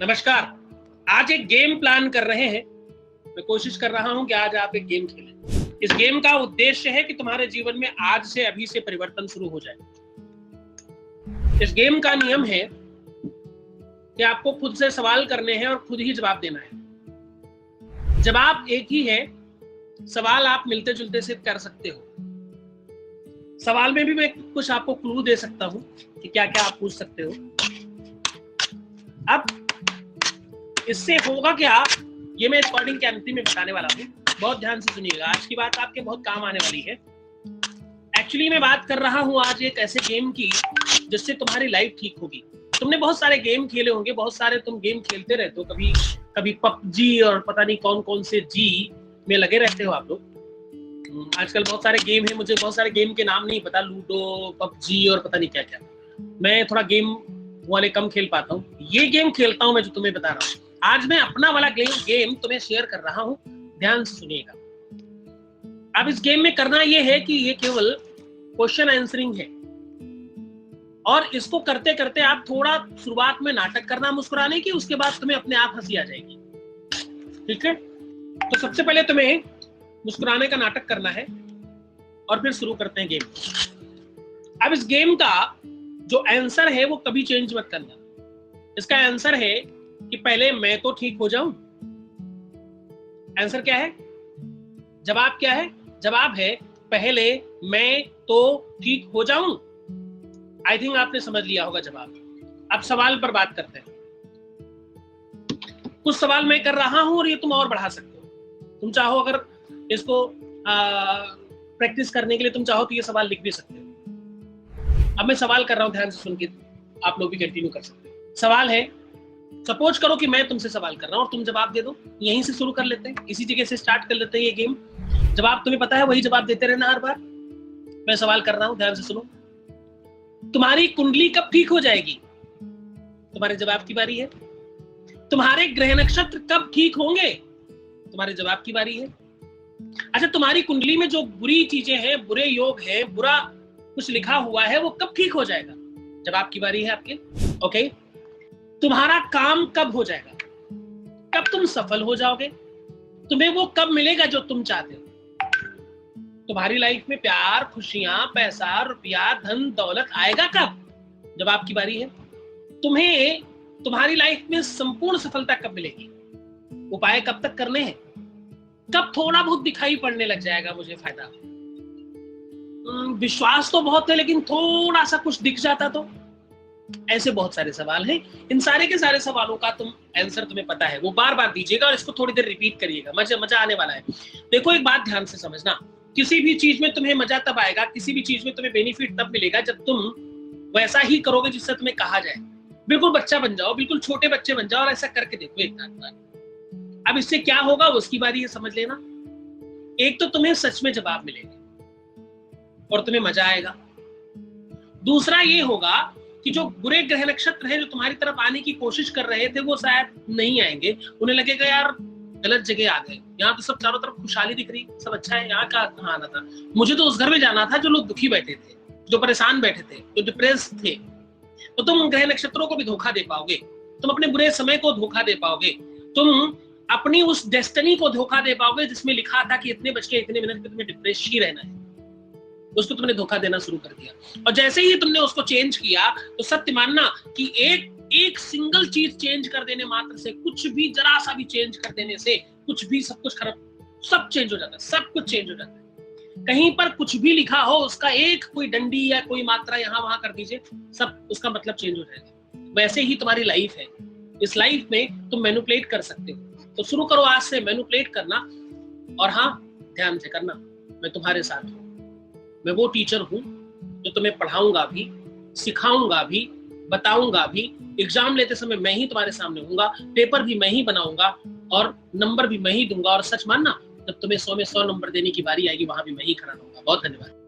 नमस्कार। आज एक गेम प्लान कर रहे हैं। मैं कोशिश कर रहा हूं कि आज आप एक गेम खेलें। इस गेम का उद्देश्य है कि तुम्हारे जीवन में आज से अभी से परिवर्तन शुरू हो जाए। इस गेम का नियम है कि आपको खुद से सवाल करने हैं और खुद ही जवाब देना है। जवाब एक ही है, सवाल आप मिलते जुलते से कर सकते हो। सवाल में भी मैं कुछ आपको क्लू दे सकता हूं कि क्या क्या आप पूछ सकते हो। अब इससे होगा क्या, ये मैं रिकॉर्डिंग के अंतिम में बताने वाला हूँ। बहुत ध्यान से सुनिएगा, आज की बात आपके बहुत काम आने वाली है। एक्चुअली मैं बात कर रहा हूँ आज एक ऐसे गेम की जिससे तुम्हारी लाइफ ठीक होगी। तुमने बहुत सारे गेम खेले होंगे, बहुत सारे तुम गेम खेलते रहते हो, कभी कभी पबजी और पता नहीं कौन कौन से जी में लगे रहते हो आप लोग। आजकल बहुत सारे गेम है, मुझे बहुत सारे गेम के नाम नहीं पता, लूडो, पबजी और पता नहीं क्या क्या। मैं थोड़ा गेम वाले कम खेल पाता हूँ। ये गेम खेलता हूँ मैं जो तुम्हें बता रहा हूँ। आज मैं अपना वाला गेम तुम्हें शेयर कर रहा हूँ, ध्यान से सुनिएगा। अब इस गेम में करना ये है कि ये केवल क्वेश्चन आंसरिंग है, और इसको करते करते आप थोड़ा शुरुआत में नाटक करना मुस्कुराने की, उसके बाद तुम्हें अपने आप हंसी आ जाएगी। ठीक है, तो सबसे पहले तुम्हें मुस्कुराने का नाटक करना है और फिर शुरू करते हैं गेम। अब इस गेम का जो आंसर है वो कभी चेंज मत करना। इसका आंसर है कि पहले मैं तो ठीक हो जाऊं। आंसर क्या है? जवाब क्या है? जवाब है पहले मैं तो ठीक हो जाऊं। आई थिंक आपने समझ लिया होगा जवाब। अब सवाल पर बात करते हैं। कुछ सवाल मैं कर रहा हूं और ये तुम और बढ़ा सकते हो। तुम चाहो अगर इसको प्रैक्टिस करने के लिए तुम चाहो तो ये सवाल लिख भी सकते हो। अब मैं सवाल कर रहा हूं, ध्यान से सुन के आप लोग भी कंटिन्यू कर सकते हो। सवाल है, सपोज करो कि मैं तुमसे सवाल कर रहा हूं और तुम जवाब दे दो। यहीं से शुरू कर लेते हैं, इसी जगह से स्टार्ट कर लेते हैं ये गेम। जवाब तुम्हें पता है, वही जवाब देते रहना हर बार। मैं सवाल कर रहा हूं, ध्यान से सुनो। तुम्हारी कुंडली कब ठीक हो जाएगी? तुम्हारे जवाब की बारी है। तुम्हारे ग्रह नक्षत्र कब ठीक होंगे? तुम्हारे जवाब की बारी है। अच्छा, तुम्हारी कुंडली में जो बुरी चीजें हैं, बुरे योग है, बुरा कुछ लिखा हुआ है, वो कब ठीक हो जाएगा? जवाब की बारी है आपके। ओके, तुम्हारा काम कब हो जाएगा? कब तुम सफल हो जाओगे? तुम्हें वो कब मिलेगा जो तुम चाहते हो? तुम्हारी लाइफ में प्यार, खुशियां, पैसा, रुपया, धन दौलत आएगा कब? जवाब की बारी है। तुम्हें तुम्हारी लाइफ में संपूर्ण सफलता कब मिलेगी? उपाय कब तक करने हैं? कब थोड़ा बहुत दिखाई पड़ने लग जाएगा मुझे फायदा? विश्वास तो बहुत है लेकिन थोड़ा सा कुछ दिख जाता तो? ऐसे बहुत सारे सवाल हैं। इन सारे के सारे सवालों का आंसर तुम्हें पता है, वो बार बार दीजिएगा और इसको थोड़ी देर रिपीट करिएगा। मजा आने वाला है। देखो, एक बात ध्यान से समझना, किसी भी चीज में तुम्हें मजा तब आएगा, किसी भी चीज में तुम्हें बेनिफिट तब मिलेगा जब तुम वैसा ही करोगे जिससे तुम्हें कहा जाए। बिल्कुल बच्चा बन जाओ, बिल्कुल छोटे बच्चे बन जाओ और ऐसा करके देखो एक बार। अब इससे क्या होगा उसकी बारी है, समझ लेना। एक तो तुम्हें सच में जवाब मिलेगा और तुम्हें मजा आएगा। दूसरा ये होगा कि जो बुरे ग्रह नक्षत्र हैं जो तुम्हारी तरफ आने की कोशिश कर रहे थे वो शायद नहीं आएंगे। उन्हें लगेगा यार गलत जगह आ गए, यहाँ तो सब चारों तरफ खुशहाली दिख रही, सब अच्छा है, यहाँ कहाँ आना था? मुझे तो उस घर में जाना था जो लोग दुखी बैठे थे, जो परेशान बैठे थे, जो डिप्रेस थे। तो तुम ग्रह नक्षत्रों को भी धोखा दे पाओगे, तुम अपने बुरे समय को धोखा दे पाओगे, तुम अपनी उस डेस्टिनी को धोखा दे पाओगे जिसमें लिखा था कि इतने बज के इतने मिनट में तुम्हें डिप्रेस ही रहना है। उसको तुमने धोखा देना शुरू कर दिया, और जैसे ही तुमने उसको चेंज किया तो सत्य मानना कि एक सिंगल चीज चेंज कर देने मात्र से, कुछ भी जरा सा भी चेंज कर देने से कुछ भी, सब कुछ खराब, सब चेंज हो जाता है, सब कुछ चेंज हो जाता है। कहीं पर कुछ भी लिखा हो उसका एक कोई डंडी या कोई मात्रा यहाँ वहां कर दीजिए, सब उसका मतलब चेंज हो जाएगा। वैसे ही तुम्हारी लाइफ है, इस लाइफ में तुम मैनिपुलेट कर सकते हो। तो शुरू करो आज से मैनिपुलेट करना, और हाँ, ध्यान से करना, मैं तुम्हारे साथ हूँ। मैं वो टीचर हूं जो तुम्हें पढ़ाऊंगा भी, सिखाऊंगा भी, बताऊंगा भी। एग्जाम लेते समय मैं ही तुम्हारे सामने होऊंगा, पेपर भी मैं ही बनाऊंगा और नंबर भी मैं ही दूंगा। और सच मानना, जब तुम्हें 100 में 100 नंबर देने की बारी आएगी वहां भी मैं ही खड़ा रहूंगा। बहुत धन्यवाद।